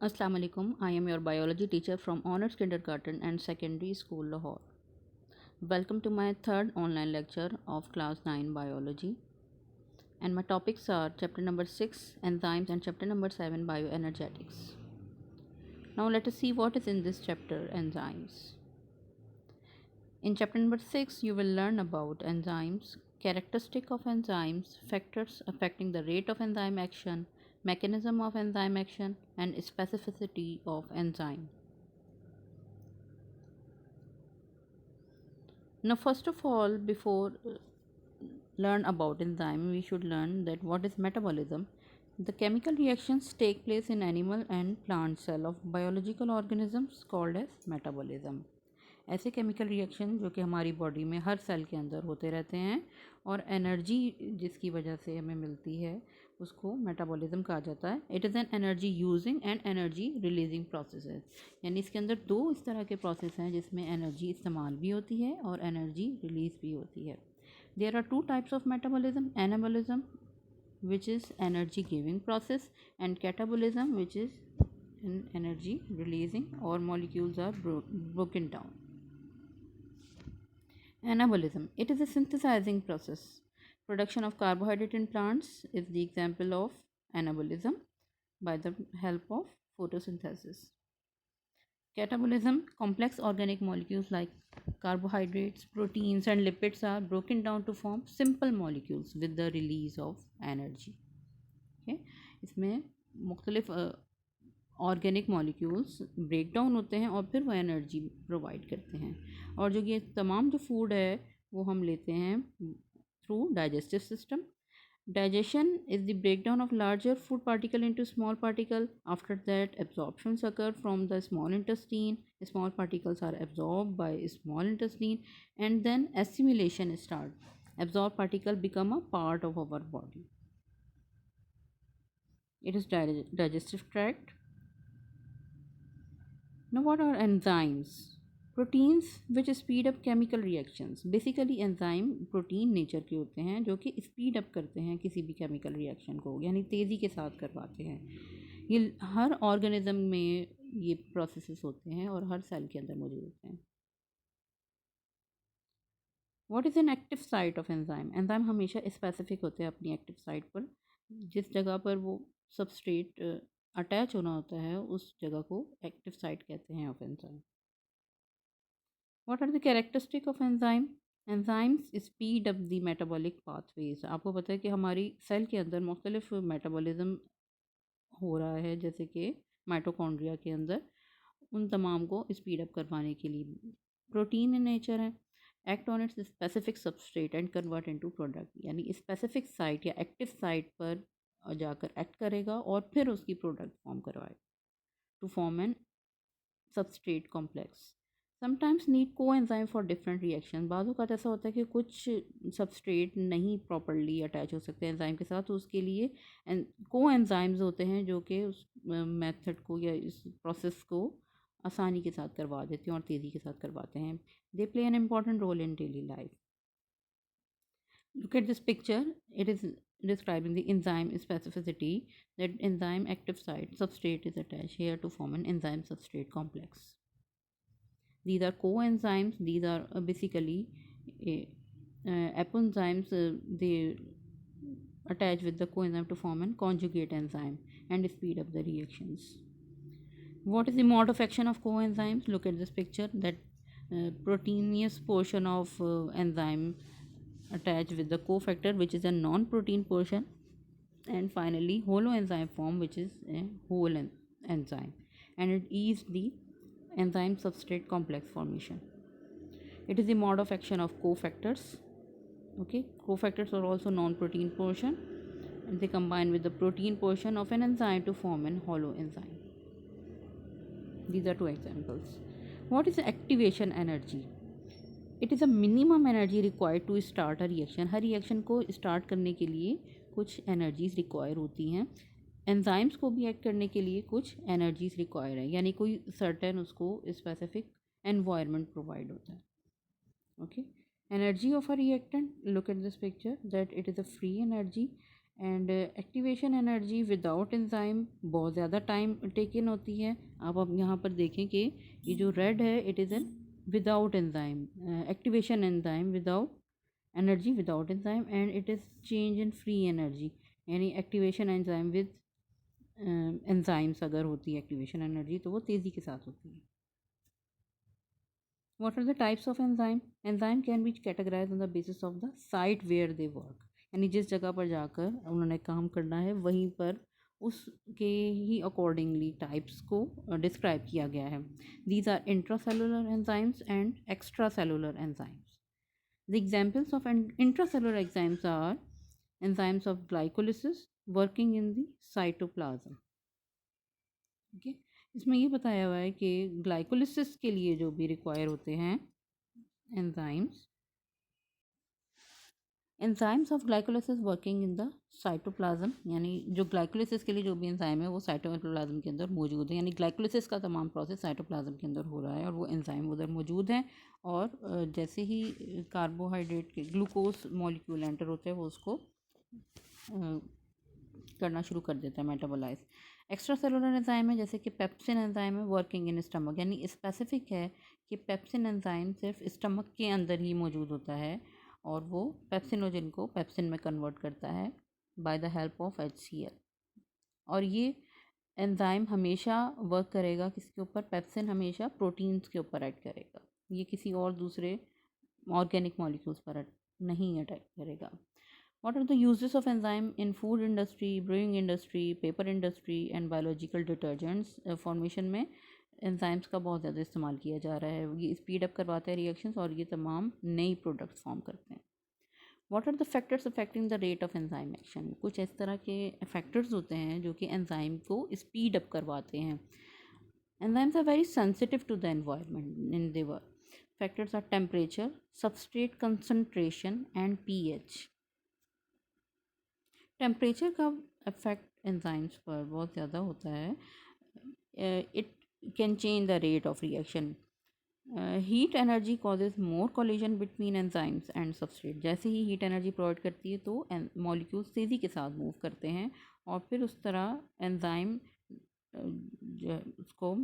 Assalamu alaikum. I am your biology teacher from Honors Kindergarten and Secondary School, Lahore. Welcome to my third online lecture of Class 9 Biology. And my topics are chapter number 6 Enzymes and chapter number 7 Bioenergetics. Now let us see what is in this chapter Enzymes. In chapter number 6 you will learn about enzymes, characteristic of enzymes, factors affecting the rate of enzyme action, mechanism of enzyme action and specificity of enzyme. Now, first of all, before learn about enzyme, we should learn that what is metabolism. The chemical reactions take place in animal and plant cell of biological organisms called as metabolism. ऐसे chemical reaction जो कि हमारी body में हर cell के अंदर होते रहते हैं और एनर्जी जिसकी वजह से हमें मिलती है उसको मेटाबॉलिज्म कहा जाता है. It is an energy using and energy releasing process. यानी इसके अंदर दो इस तरह के प्रोसेस हैं जिसमें एनर्जी इस्तेमाल भी होती है और एनर्जी रिलीज भी होती है. There are two types of metabolism. Anabolism which is energy giving process and catabolism which is an energy releasing or molecules are broken down. Anabolism. It is a synthesizing process. Production of carbohydrate in plants is the example of anabolism by the help of photosynthesis. Catabolism. Complex organic molecules like carbohydrates, proteins and lipids are broken down to form simple molecules with the release of energy. Okay? इसमें मुख्तलिफ organic molecules break down होते हैं और फिर वो energy provide करते हैं. और जो ये तमाम जो फूड है वो हम लेते हैं through digestive system. Digestion is the breakdown of larger food particle into small particle. After that, absorptions occur from the small intestine. Small particles are absorbed by small intestine, and then assimilation starts. Absorbed particle become a part of our body. It is digestive tract. Now, what are enzymes? Proteins which speed up chemical reactions. Basically, enzyme protein nature के होते हैं जो कि speed up करते हैं किसी भी chemical reaction को, यानी तेज़ी के साथ करवाते हैं. ये हर organism में ये processes होते हैं और हर cell के अंदर मौजूद होते हैं. What is an active site of enzyme? Enzyme हमेशा specific होते हैं अपनी active site पर. जिस जगह पर वो substrate अटैच होना होता है उस जगह को एक्टिव साइट कहते हैं of enzyme. What are the characteristic of enzyme? Enzymes speed up the metabolic pathways. आपको पता है कि हमारी सेल के अंदर मुख्तलिफ मेटाबॉलिज्म हो रहा है जैसे कि माइटोकॉन्ड्रिया के अंदर. उन तमाम को स्पीड अप करवाने के लिए प्रोटीन इन नेचर है. Act on its specific substrate and convert into product. यानी स्पेसिफिक साइट या एक्टिव साइट पर जाकर एक्ट करेगा और फिर उसकी प्रोडक्ट फॉर्म करवाए to form an substrate complex. Sometimes need को एंजाइम फॉर डिफरेंट रिएक्शन. बाज़ों का ऐसा होता है कि कुछ सबस्ट्रेट नहीं प्रॉपरली अटैच हो सकते हैं एंजाइम के साथ, तो उसके लिए को एंजाइम्स होते हैं जो कि उस मेथड को या इस प्रोसेस को आसानी के साथ करवा देते हैं और तेज़ी के साथ करवाते हैं. They play an important role in daily life. Look at this picture. It is describing the enzyme specificity. That enzyme active site substrate is attached here to form an enzyme substrate complex. These are coenzymes. These are basically apoenzymes. They attach with the coenzyme to form an conjugate enzyme and speed up the reactions. What is the mode of action of coenzymes? Look at this picture. That proteinous portion of enzyme attached with the cofactor which is a non-protein portion, and finally holoenzyme form which is a whole enzyme, and it is the enzyme substrate complex formation. It is the mode of action of cofactors. Okay, cofactors are also non-protein portion and they combine with the protein portion of an enzyme to form an holoenzyme. These are two examples. What is activation energy? It is a minimum energy required to start a reaction. हर reaction को start करने के लिए कुछ energies require होती हैं. Enzymes को भी एक्ट करने के लिए कुछ एनर्जीज रिक्वायर है, यानी कोई सर्टेन उसको स्पेसिफिक एनवायरनमेंट प्रोवाइड होता है. Okay, energy of a reactant. Look at this picture that it is a free energy and activation energy without enzyme बहुत ज़्यादा टाइम टेकन होती है। आप अब यहाँ पर देखें कि ये जो रेड है it is an without enzyme, activation enzyme without energy without enzyme, and it is change in free energy, यानी एक्टिवेशन एंजाइम विद एंजाइम्स अगर होती है एक्टिवेशन एनर्जी तो वो तेज़ी के साथ होती है। What are the types of enzyme? Enzyme can be categorized on the basis of the site where they work. यानी जिस जगह पर जाकर उन्होंने काम करना है वहीं पर उसके ही अकॉर्डिंगली टाइप्स को डिस्क्राइब किया गया है। These are intracellular enzymes and extracellular enzymes. The examples of intracellular enzymes are enzymes of glycolysis working in the cytoplasm. Okay? इसमें ये बताया हुआ है कि ग्लाइकोलिसिस के लिए जो भी रिक्वायर होते हैं enzymes, enzymes of glycolysis working in the cytoplasm, यानी जो ग्लाइकोलिसिस के लिए जो भी एंजाइम है वो साइटोप्लाज्म के अंदर मौजूद है, यानी ग्लाइकोलिसिस का तमाम प्रोसेस साइटोप्लाज्म के अंदर हो रहा है और वो एंजाइम उधर मौजूद हैं। और जैसे ही कार्बोहाइड्रेट के ग्लूकोज मॉलिक्यूल एंटर होते हैं वो उसको करना शुरू कर देता है मेटाबोलाइज। एक्स्ट्रा सेलुलर एंजाइम है जैसे कि पेप्सिन एंजाइम है वर्किंग इन स्टमक, यानी स्पेसिफिक है कि पेप्सिन एंजाइम सिर्फ स्टमक के अंदर ही मौजूद होता है और वो पेप्सिनोजन को पेप्सिन में कन्वर्ट करता है by the help of HCl। और ये एंजाइम हमेशा वर्क करेगा किसके ऊपर? पेप्सिन हमेशा प्रोटीन्स के ऊपर ऐड करेगा, ये किसी और दूसरे ऑर्गेनिक मॉलिक्यूल्स पर नहीं अटैक करेगा। What are the uses of enzyme in food industry, brewing industry, paper industry and biological detergents? Formation में एंजाइम्स का बहुत ज़्यादा इस्तेमाल किया जा रहा है, ये स्पीड अप करवाता है रिएक्शंस और ये तमाम नई प्रोडक्ट्स फॉर्म करते हैं। What are the factors affecting the rate of enzyme action? कुछ इस तरह के फैक्टर्स होते हैं जो कि एंजाइम को स्पीड अप करवाते हैं। Enzymes are very sensitive to the environment in their work. Factors are temperature, substrate concentration and pH. Temperature का इफेक्ट एंजाइम्स पर बहुत ज़्यादा होता है। It can change the rate of reaction. Heat energy causes more collision between enzymes and substrate, जैसे ही heat energy provide करती है तो मॉलिक्यूल्स तेज़ी के साथ मूव करते हैं और फिर उस तरह एंजाइम उसको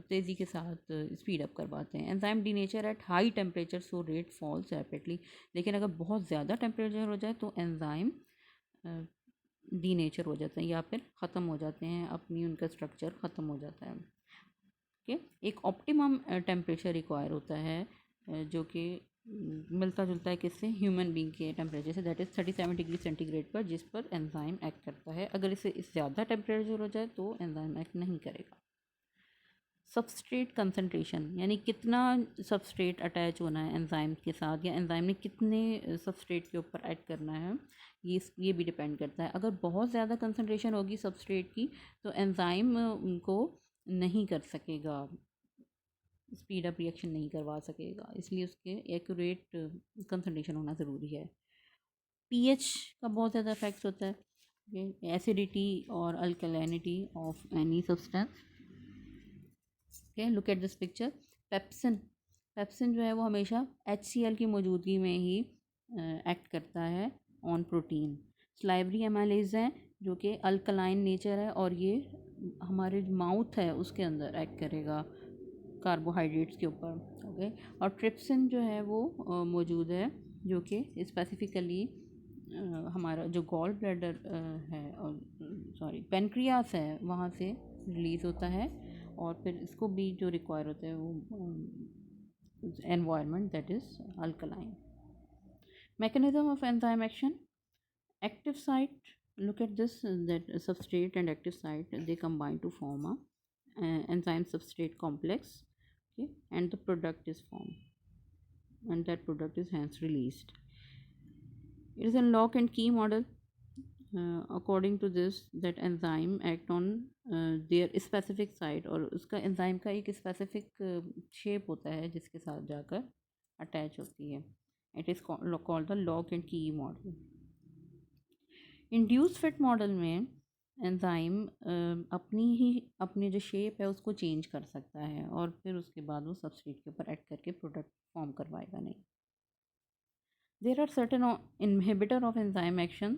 तेज़ी के साथ स्पीड अप करवाते हैं। Enzyme denature at high temperature so rate falls rapidly, लेकिन अगर बहुत ज़्यादा टेम्परेचर हो जाए तो एंजाइम डीनेचर हो जाते हैं या फिर ख़त्म हो जाते हैं, अपनी उनका स्ट्रक्चर ख़त्म हो जाता है। ओके, एक ऑप्टिमम टेम्परेचर रिक्वायर होता है जो कि मिलता जुलता है किससे? ह्यूमन बींग के टेम्परेचर से, दैट इज़ 37 डिग्री सेंटीग्रेड पर, जिस पर एंजाइम एक्ट करता है। अगर इससे ज़्यादा टेम्परेचर हो जाए तो एंजाइम एक्ट नहीं करेगा। सबस्ट्रेट कंसंट्रेशन, यानी कितना सबस्ट्रेट अटैच होना है एंजाइम के साथ या एंजाइम ने कितने सबस्ट्रेट के ऊपर ऐड करना है, ये भी डिपेंड करता है। अगर बहुत ज़्यादा कंसंट्रेशन होगी सबस्ट्रेट की तो एंजाइम उनको नहीं कर सकेगा, स्पीड अप रिएक्शन नहीं करवा सकेगा, इसलिए उसके एक्यूरेट कंसंट्रेशन होना ज़रूरी है। पीएच का बहुत ज़्यादा इफेक्ट होता है, एसिडिटी और alkalinity of any substance. Okay, look at this picture. Pepsin, pepsin जो है वो हमेशा HCl की मौजूदगी में ही एक्ट करता है ऑन प्रोटीन। स्लाइवरी एमाइलेज है जो कि अल्कलाइन नेचर है और ये हमारे माउथ है उसके अंदर एक्ट करेगा कार्बोहाइड्रेट्स के ऊपर। ओके, और ट्रिप्सिन जो है वो मौजूद है जो कि स्पेसिफिकली हमारा जो गॉल ब्लैडर है और पेनक्रियास है वहाँ से रिलीज़ होता है और फिर इसको भी जो रिक्वायर होता है वो environment that is alkaline. mechanism of enzyme action, active site, look at this, that substrate and active site they combine to form a enzyme substrate complex, okay, and the product is formed and that product is hence released. It is a lock and key model. According to this that enzyme act on their specific site और उसका enzyme का एक specific shape होता है जिसके साथ जाकर attach होती है। It is called the lock and की मॉडल। इंड्यूस फिट मॉडल में एंजाइम अपनी जो शेप है उसको चेंज कर सकता है और फिर उसके बाद वो सबस्ट्रेट के ऊपर ऐड करके प्रोडक्ट फॉर्म करवाएगा नहीं। There are certain inhibitor of enzyme action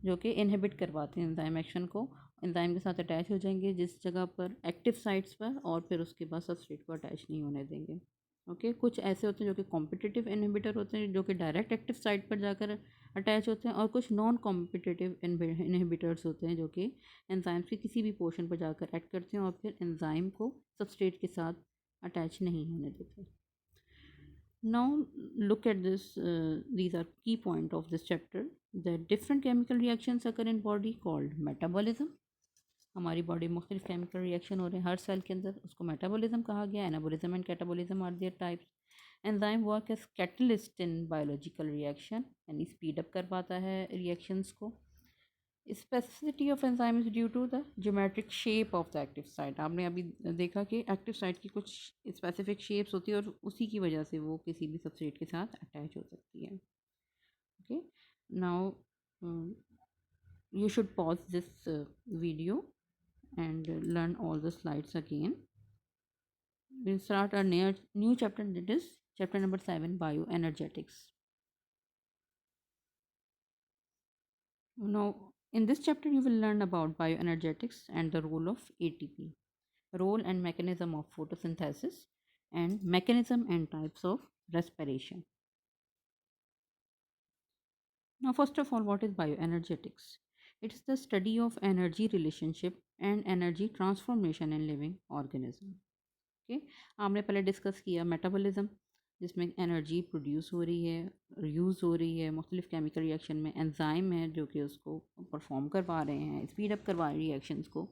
जो कि इनहिबिट करवाते हैं एंजाइम एक्शन को, एंजाइम के साथ अटैच हो जाएंगे जिस जगह पर एक्टिव साइट्स पर, और फिर उसके बाद सबस्ट्रेट को अटैच नहीं होने देंगे। ओके, कुछ ऐसे होते हैं जो कि कॉम्पिटिटिव इनहिबिटर होते हैं जो कि डायरेक्ट एक्टिव साइट पर जाकर अटैच होते हैं, और कुछ नॉन कॉम्पिटिटिव इनहिबिटर्स होते हैं जो कि एंजाइम्स के किसी भी पोर्शन पर जाकर एक्ट करते हैं और फिर एंजाइम को सबस्ट्रेट के साथ अटैच नहीं होने देते। Now look at this. These are key point of this chapter. That different chemical reactions occur in body called metabolism. हमारी बॉडी मुख्तलिफ केमिकल रिएक्शन हो रहे हैं हर सेल के अंदर, उसको मेटाबॉलिज्म कहा गया। Anabolism and catabolism are their types. Enzyme work as catalyst in biological reaction, यानी स्पीड अप करवाता है रिएक्शंस को। Specificity of enzyme is due to the geometric shape of the active site. आपने अभी देखा कि एक्टिव साइट की कुछ स्पेसिफिक शेप्स होती है और उसी की वजह से वो किसी भी सबस्ट्रेट के साथ अटैच हो सकती है। Okay, now you should pause this video and learn all the slides again. We'll start our new chapter, that is chapter number 7, bioenergetics. Now in this chapter you will learn about bioenergetics and the role of ATP, role and mechanism of photosynthesis, and mechanism and types of respiration. Now first of all, what is bioenergetics? It is the study of energy relationship and energy transformation in living organism. Okay, आपने पहले discuss किया metabolism, जिसमें energy produce हो रही है, use हो रही है मुख्तलिफ केमिकल रिएक्शन में। एंजाइम है जो कि उसको परफॉर्म करवा रहे हैं, स्पीड अप करवा रहे हैं रिएक्शंस को।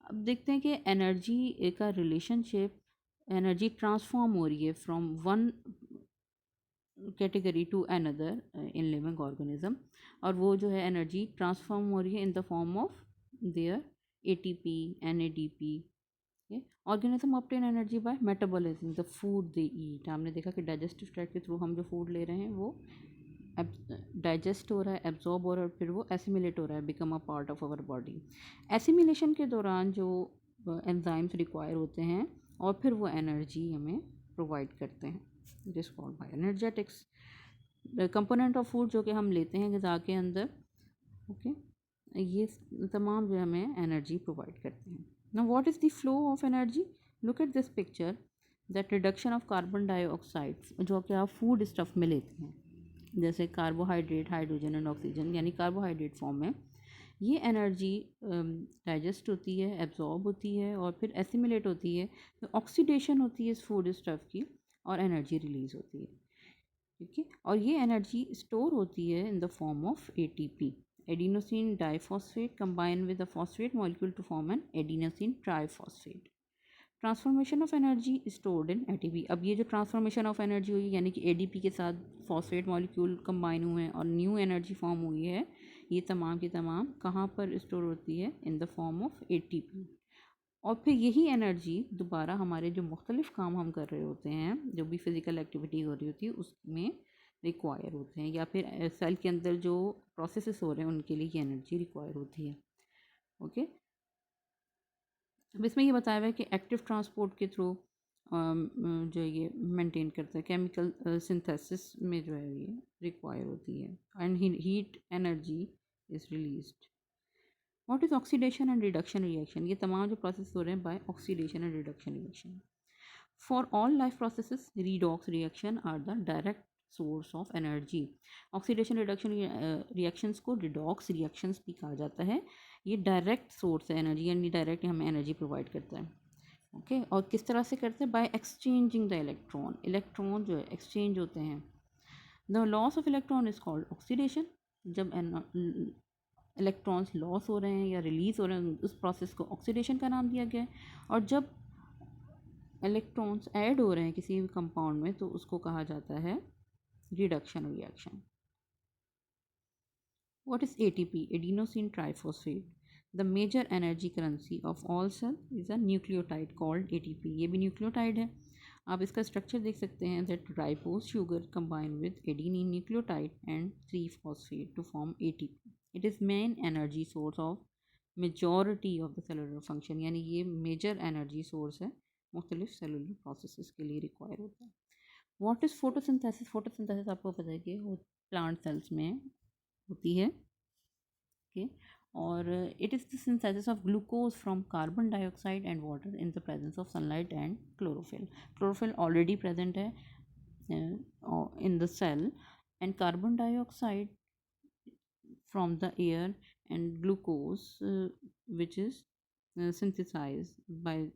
अब देखते हैं कि एनर्जी का रिलेशनशिप, एनर्जी ट्रांसफॉर्म हो रही है from one category to another in living organism, और वो जो है एनर्जी ट्रांसफॉर्म हो रही है in the form of their ATP, NADP। Organism obtain energy by metabolism, the food they eat. हमने देखा कि डाइजेस्टिव ट्रैक्ट के थ्रू हम जो फूड ले रहे हैं वो डाइजेस्ट हो रहा है, एब्जॉर्ब हो रहा है, और फिर वो एसिमिलेट हो रहा है, become a part of our body. Assimilation के दौरान जो एंजाइम्स रिक्वायर होते हैं और फिर वो एनर्जी हमें प्रोवाइड करते हैं, this called by energetics. Component of food जो कि हम लेते हैं ग़िज़ा के अंदर, ओके, ये तमाम जो हमें एनर्जी प्रोवाइड करते हैं। Now what is the flow of energy? Look at this picture, that reduction of carbon dioxide जो कि आप फूड स्टफ में लेते हैं, जैसे कार्बोहाइड्रेट, हाइड्रोजन एंड ऑक्सीजन, यानी कार्बोहाइड्रेट फॉर्म में। ये एनर्जी डाइजेस्ट होती है, एब्जॉर्ब होती है और फिर एसिमिलेट होती है, तो ऑक्सीडेशन होती है इस फूड स्टफ की और एनर्जी रिलीज होती है। ठीक है, और ये एनर्जी स्टोर होती है in the form of ATP, adenosine diphosphate combine with the phosphate molecule to form an adenosine triphosphate. Transformation of energy stored in ATP। अब ये जो ट्रांसफॉर्मेशन ऑफ एनर्जी हुई यानी कि ADP के साथ फॉस्फेट मॉलिक्यूल कंबाइन हुए हैं और न्यू एनर्जी फॉर्म हुई है, ये तमाम की तमाम कहाँ पर स्टोर होती है? In the form of ATP। और फिर यही एनर्जी दोबारा हमारे जो मुख्तलिफ काम हम कर रहे होते हैं, जो भी फिज़िकल एक्टिविटी हो रही होती है उसमें रिक्वायर होते हैं, या फिर सेल के अंदर जो प्रोसेसेस हो रहे हैं उनके लिए ये एनर्जी रिक्वायर होती है। ओके, अब इसमें ये बताया हुआ है कि एक्टिव ट्रांसपोर्ट के थ्रू जो ये मेंटेन करता है, केमिकल सिंथेसिस में जो है ये रिक्वायर होती है, and heat energy is released. What is oxidation and reduction reaction? ये तमाम जो प्रोसेस हो रहे हैं by oxidation and reduction reaction. For all life processes redox reaction are the direct source of energy. Oxidation reduction reactions को redox reactions भी कहा जाता है। ये डायरेक्ट सोर्स है एनर्जी, यानी डायरेक्ट हमें एनर्जी प्रोवाइड करता है। ओके, और किस तरह से करते हैं? By exchanging the electron. Electron जो है एक्सचेंज होते हैं। The loss of electron is called oxidation. जब इलेक्ट्रॉन्स लॉस हो रहे हैं या रिलीज़ हो रहे हैं उस प्रोसेस को ऑक्सीडेशन का नाम दिया गया है, और जब इलेक्ट्रॉन्स ऐड हो रहे हैं किसी भी कंपाउंड में तो उसको कहा जाता है reduction reaction. What is ATP? Adenosine triphosphate. The major energy currency of all cell is a nucleotide called ATP. ये भी न्यूक्लियोटाइड है। आप इसका स्ट्रक्चर देख सकते हैं, that ribose sugar combine with adenine nucleotide and 3-phosphate to form ATP. It is main energy source of majority of the cellular function, यानी ये मेजर एनर्जी सोर्स है, मुख्तलिफ सेलुलर प्रोसेसेस के लिए रिक्वायर होता है। What is photosynthesis? फोटोसिंथेसिस आपको पता है कि वो प्लांट सेल्स में होती है। Okay, or it is the synthesis of glucose from carbon dioxide and water in the presence of sunlight and chlorophyll. Chlorophyll already present है in the cell, and carbon dioxide from the air, and glucose which is synthesized by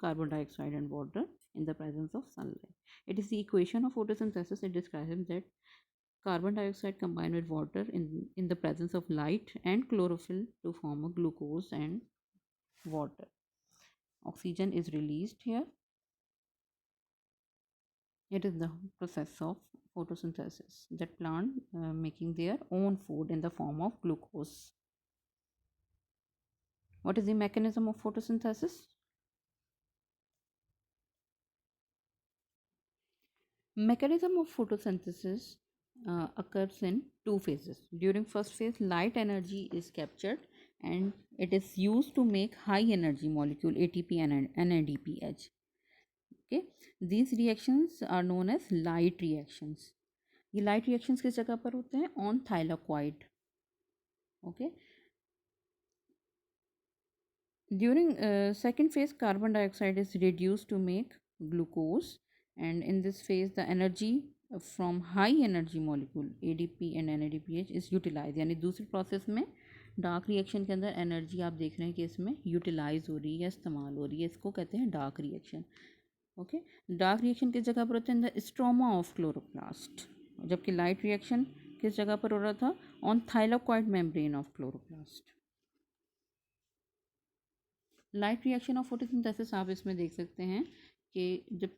carbon dioxide and water in the presence of sunlight. It is the equation of photosynthesis. It describes that carbon dioxide combined with water in the presence of light and chlorophyll to form a glucose and water. Oxygen is released here. It is the process of photosynthesis, that plant making their own food in the form of glucose. What is the mechanism of photosynthesis? Mechanism of photosynthesis occurs in two phases. During first phase, light energy is captured and it is used to make high energy molecule ATP and NADPH. Okay, these reactions are known as light reactions. ये light reactions किस जगह पर होते हैं? On thylakoid. Okay, during second phase, carbon dioxide is reduced to make glucose, and in this phase the energy from high energy molecule ADP and NADPH is utilized. यानी दूसरी process में dark reaction के अंदर energy आप देख रहे हैं कि इसमें यूटिलाइज हो रही है, इस्तेमाल हो रही है, इसको कहते हैं dark reaction. Okay, dark reaction किस जगह पर होता है? In the stroma of chloroplast. जबकि लाइट रिएक्शन किस जगह पर हो रहा था? On thylakoid membrane of chloroplast. Light reaction of photosynthesis आप इसमें देख सकते हैं कि जब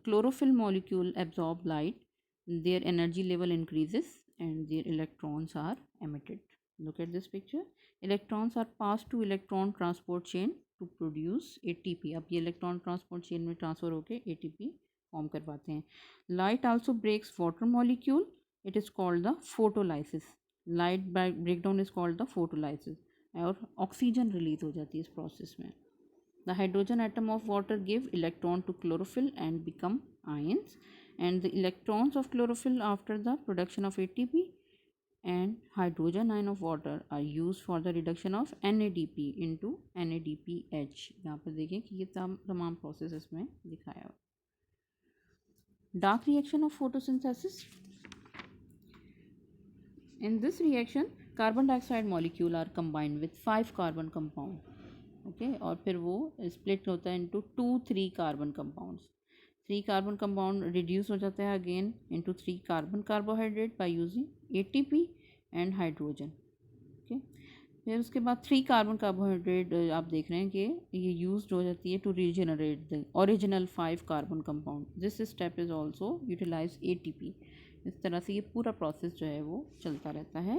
chlorophyll molecule absorb light, their energy level increases and their electrons are emitted. Look at this picture. Electrons are pass to electron transport chain to produce ATP. अब ये electron transport chain में ट्रांसफर होकर ATP form करवाते हैं. Light also breaks water molecule. It is called the photolysis. Light breakdown is called the photolysis. और oxygen release हो जाती है इस प्रोसेस में. The hydrogen atom of water give electron to chlorophyll and become ions, and the electrons of chlorophyll after the production of ATP and hydrogen ion of water are used for the reduction of NADP into NADPH. यहाँ पर देखें कि ये तमाम process इसमें दिखाया हुआ. Dark reaction of photosynthesis. In this reaction, carbon dioxide molecule are combined with 5 carbon compound. Okay, और फिर वो split होता है into 2-3 carbon compounds. 3 carbon compound reduce हो जाता है again into 3 carbon carbohydrate by using ATP and hydrogen. Okay, फिर उसके बाद 3 कार्बन कार्बोहाइड्रेट आप देख रहे हैं कि ये यूज्ड हो जाती है to regenerate the original 5 carbon compound. This step is also utilise ATP. इस तरह से ये पूरा प्रोसेस जो है वो चलता रहता है.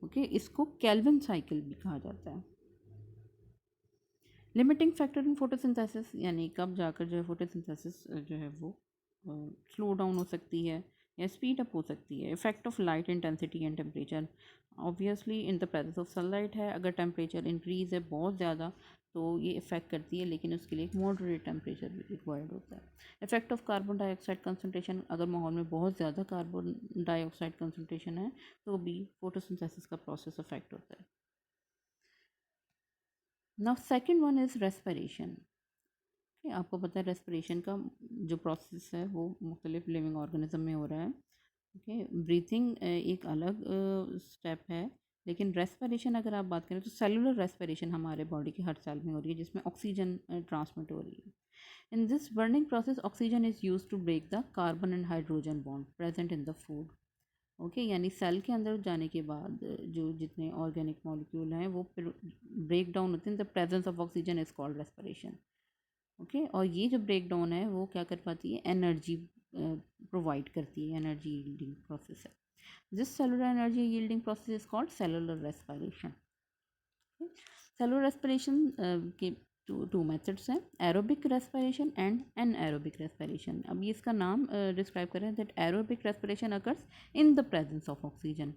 ओके, इसको केल्विन साइकिल भी कहा जाता है. लिमिटिंग फैक्टर इन फोटोसिंथेसिस, यानी कब जाकर जो है फोटोसिंथेसिस जो है वो स्लो डाउन हो सकती है या स्पीड अप हो सकती है. Effect of light intensity and temperature. Obviously in the presence of sunlight है, अगर टेम्परेचर इंक्रीज है बहुत ज़्यादा तो ये इफेक्ट करती है, लेकिन उसके लिए एक मॉडरेट टेम्परेचर भी रिक्वायर्ड होता है. Effect of carbon dioxide concentration. अगर माहौल में बहुत ज़्यादा कार्बन डाइऑक्साइड कंसनट्रेशन है तो भी फोटोसिंथेसिस का प्रोसेस अफेक्ट होता है. Now second one is respiration. आपको पता है रेस्पिरेशन का जो प्रोसेस है वो मुख्तलिफ लिविंग ऑर्गेनिज्म में हो रहा है. ओके, ब्रीथिंग एक अलग स्टेप है, लेकिन रेस्पिरेशन अगर आप बात करें तो सेलुलर रेस्पिरेशन हमारे बॉडी के हर सेल में हो रही है, जिसमें ऑक्सीजन ट्रांसमिट हो रही है. In this burning process oxygen is use to break the carbon and hydrogen bond present in the food. Okay, यानी सेल के अंदर जाने के बाद जो जितने ऑर्गेनिक मॉलिक्यूल हैं वो फिर ब्रेक डाउन होते हैं. The presence of oxygen is called respiration. Okay, और ये जो ब्रेक डाउन है वो क्या कर पाती है? एनर्जी प्रोवाइड करती है. एनर्जी यील्डिंग प्रोसेस है. This cellular energy yielding process is called cellular respiration. Cellular respiration के टू मेथड्स हैं, aerobic respiration and anaerobic respiration. अब ये इसका नाम डिस्क्राइब कर रहे हैं that aerobic respiration occurs in the presence of oxygen.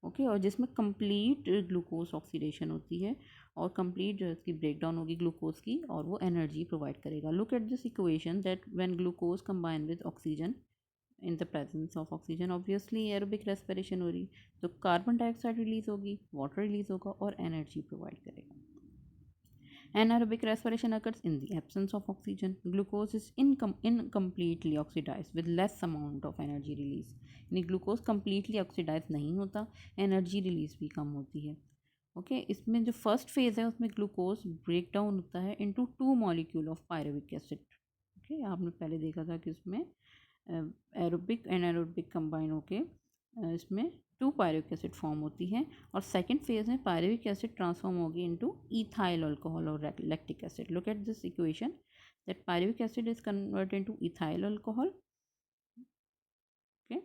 Okay, और जिसमें कंप्लीट ग्लूकोज ऑक्सीडेशन होती है और कंप्लीट जो इसकी ब्रेकडाउन होगी ग्लूकोज की और वो एनर्जी प्रोवाइड करेगा. Look at this equation that when glucose combine with oxygen in the presence of oxygen obviously aerobic respiration हो रही, तो कार्बन डाइऑक्साइड रिलीज होगी, वाटर रिलीज होगा और एनर्जी प्रोवाइड करेगा। Anaerobic respiration occurs in the absence of oxygen. Glucose is incompletely oxidized with less amount of energy release. यानी glucose completely oxidise नहीं होता, एनर्जी रिलीज भी कम होती है। ओके इसमें जो फर्स्ट फेज़ है उसमें ग्लूकोज ब्रेक डाउन होता है into 2 molecule of pyruvic acid. Okay आपने पहले देखा था कि उसमें एरोबिक एनारोबिक कंबाइन होके इसमें 2 पायरुविक एसिड फॉर्म होती है, और सेकंड फेज में पायरुविक एसिड ट्रांसफॉर्म होगी इनटू इथाइल अल्कोहल और lactic acid. Look at this equation that pyruvic acid is converted into ethyl alcohol, okay,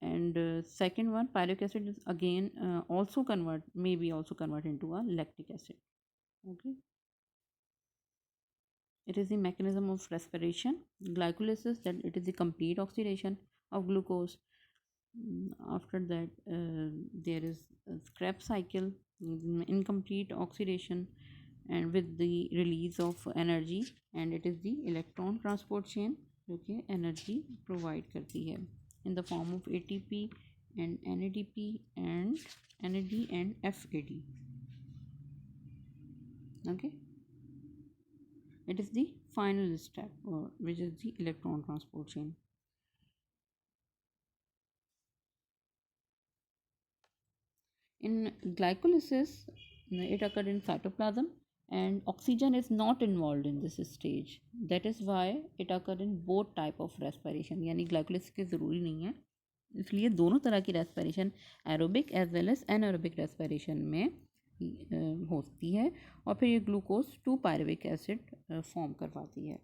and second one pyruvic acid is again also convert into a lactic acid. Okay, it is the mechanism of respiration. Glycolysis, that it is the complete oxidation of glucose. After that there is a Krebs cycle, incomplete oxidation and with the release of energy, and it is the electron transport chain जो कि energy provide करती है in the form of ATP and NADP and NAD and FAD. Okay, it is the final step which is the electron transport chain. In glycolysis it occurred in cytoplasm and oxygen is not involved in this stage, that is why it occurred in both type of respiration. यानी glycolysis की ज़रूरी नहीं है, इसलिए दोनों तरह की respiration aerobic as well as anaerobic respiration में होती है, और फिर ये ग्लूकोज 2 पायरुविक एसिड फॉर्म करवाती है।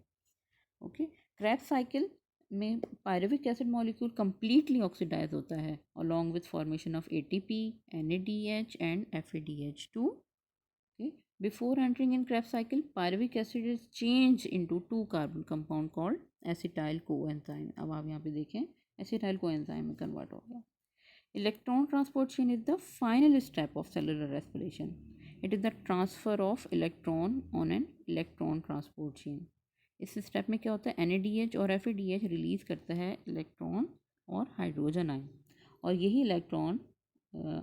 ओके क्रेब्स साइकिल में pyruvic acid molecule completely oxidise होता है along with formation of ATP, NADH and FADH2। Okay before entering in Krebs cycle pyruvic acid is change into 2 carbon compound called acetyl coenzyme. अब आप यहाँ पे देखें acetyl coenzyme में convert हो गया। Electron transport chain is the final step of cellular respiration. It is the transfer of electron on an electron transport chain. इस step में क्या होता है, NADH और FADH रिलीज करता है इलेक्ट्रॉन और हाइड्रोजन आयन, और यही electron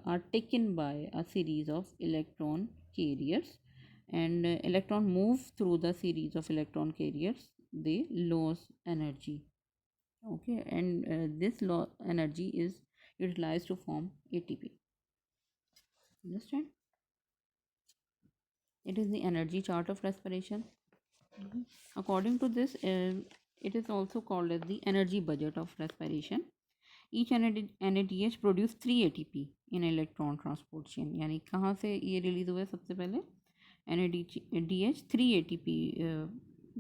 are taken by a series of electron carriers, and electron move through the series of electron carriers, they lose energy. Okay, and this energy is utilized to form ATP. Understand? It is the energy chart of respiration. According to this it is also called as the energy budget of respiration. Each NADH produce 3 ATP in electron transport chain। यानी कहाँ से ये release हुआ है, सबसे पहले NADH 3 ATP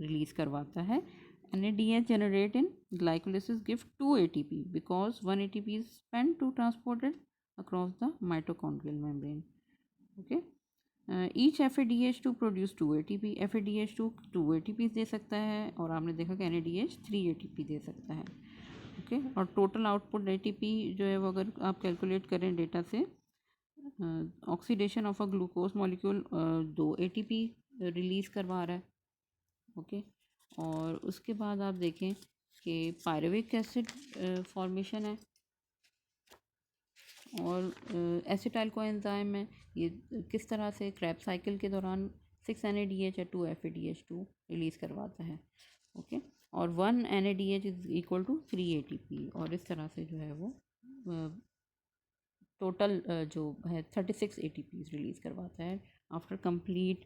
release करवाता है। NADH generate in glycolysis give 2 ATP because 1 ATP is spent to transported across the mitochondrial membrane. Okay, each FADH2 produce 2 ATP। FADH2 2 ATP दे सकता है, और आपने देखा कि NADH 3 ATP दे सकता है। ओके और टोटल आउटपुट ATP जो है वो अगर आप कैलकुलेट करें डेटा से, oxidation of a glucose molecule 2 ATP release करवा रहा है। ओके और उसके बाद आप देखें कि पायरुविक एसिड फॉर्मेशन है और एसिटाइल कोएंजाइम है, ये किस तरह से क्रेब्स साइकिल के दौरान 6 NADH या 2 FADH2 रिलीज़ करवाता है। ओके और 1 NADH is equal to 3 ATP, और इस तरह से जो है वो टोटल जो है 36 ATP रिलीज़ करवाता है after complete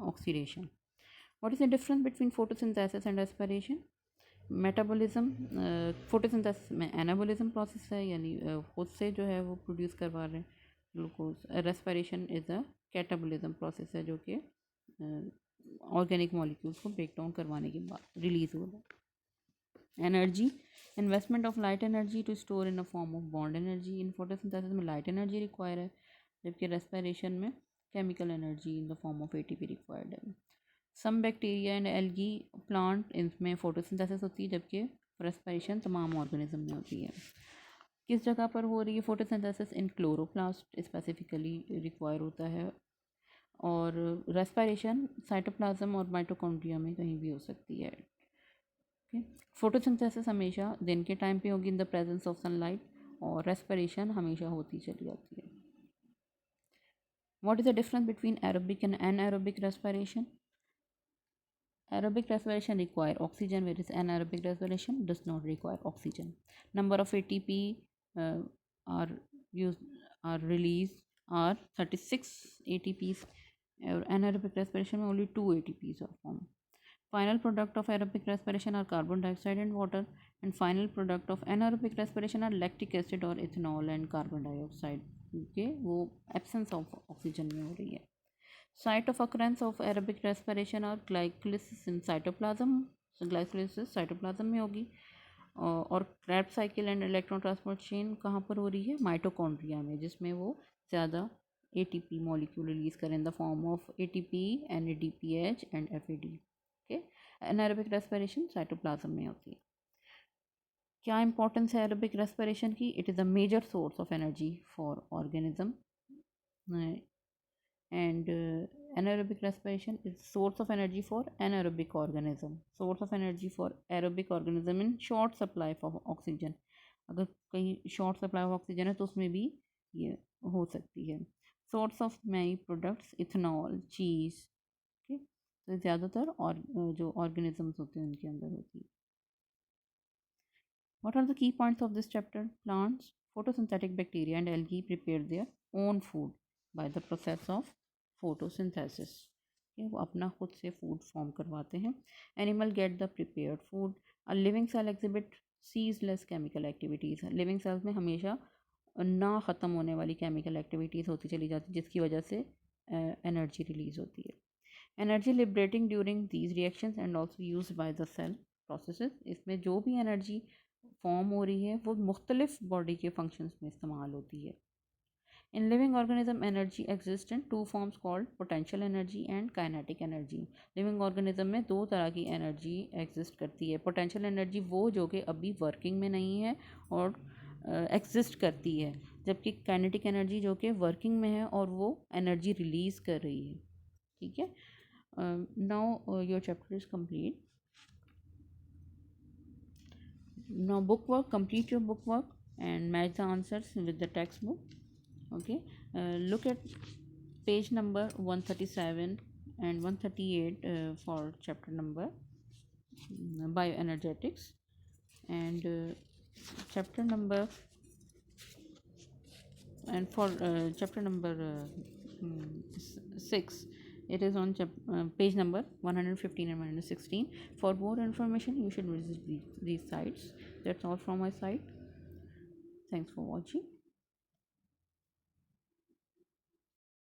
oxidation. What is the difference between photosynthesis and respiration? Metabolism photosynthesis में एनाबॉलिज्म प्रोसेस है, यानी खुद से जो है वो प्रोड्यूस करवा रहे हैं glucose. Respiration is a catabolism process है जो कि ऑर्गेनिक मॉलिक्यूल्स को ब्रेक डाउन करवाने के बाद रिलीज़ हो रहा है। Energy investment of light energy to store in a form of bond energy. In photosynthesis में लाइट एनर्जी रिक्वायर है, जबकि रेस्पिरेशन में chemical energy in the form of ATP required है। Some bacteria and algae plant इनमें photosynthesis होती है, जबकि respiration तमाम ऑर्गेनिज्म में होती है। किस जगह पर हो रही है फोटोसिंथेसिस? इन क्लोरोप्लास्ट स्पेसिफिकली रिक्वायर होता है, और रेस्पिरेशन साइटोप्लाज्म और माइटोकॉन्ड्रिया में कहीं भी हो सकती है। ओके, फोटोसिंथेसिस हमेशा दिन के टाइम पे होगी in the presence of sunlight, और रेस्पिरेशन हमेशा होती चली जाती है. What is the difference between aerobic and anaerobic respiration? Aerobic respiration require oxygen, whereas anaerobic respiration does not require oxygen. Number of ATP uh, are used are released are 36 ATPs. Anaerobic respiration में only 2 ATPs are formed. Final product of aerobic respiration are carbon dioxide and water, and final product of anaerobic respiration are lactic acid or ethanol and carbon dioxide. Okay, वो absence of oxygen में हो रही है. Site of occurrence of aerobic respiration और glycolysis in cytoplasm. So glycolysis cytoplasm में होगी. और Krebs cycle and electron transport chain कहाँ पर हो रही है? माइटोकॉन्ड्रिया में, जिसमें वो ज़्यादा ATP molecule release करें in the form of ATP, NADPH and FAD. Okay, anaerobic respiration cytoplasm में होती है. क्या इंपॉर्टेंस है एरोबिक रेस्पिरेशन की? It is a major source of energy for organism, and anaerobic respiration is source of energy for anaerobic organism. Source of energy for aerobic organism in short supply of oxygen. अगर कहीं short supply of oxygen है तो उसमें भी ये हो सकती है. Source of many products, ethanol, cheese. ठीक, तो ज़्यादातर और जो ऑर्गेनिजम्स होते हैं उनके अंदर होती है. What are the key points of this chapter? Plants, photosynthetic bacteria and algae prepare their own food by the process of photosynthesis. वो अपना खुद से फूड फॉर्म करवाते हैं. Animal get the prepared food. A living cell exhibit ceaseless chemical activities. Living cells में हमेशा ना ख़त्म होने वाली केमिकल एक्टिविटीज़ होती चली जाती, जिसकी वजह से एनर्जी रिलीज़ होती है. Energy liberating during these reactions and also use by the cell processes. इसमें जो भी एनर्जी फॉर्म हो रही है वो मुख्तलिफ बॉडी के फंक्शंस में इस्तेमाल होती है. इन living organism energy exist in two forms called potential energy and kinetic energy. Living organism में दो तरह की एनर्जी एग्जिस्ट करती है. पोटेंशियल एनर्जी वो जो कि अभी वर्किंग में नहीं है और एग्जिस्ट करती है, जबकि काइनेटिक एनर्जी जो कि वर्किंग में है और वो एनर्जी रिलीज़ कर रही है. ठीक है. Now your chapter is complete. Now book work, complete your book work and match the answers with the textbook. Okay, look at page number 137 and 138 for chapter number bioenergetics, and chapter number and for chapter number 6, it is on page number 115 and 116. For more information you should visit these sites. That's all from my side. Thanks for watching.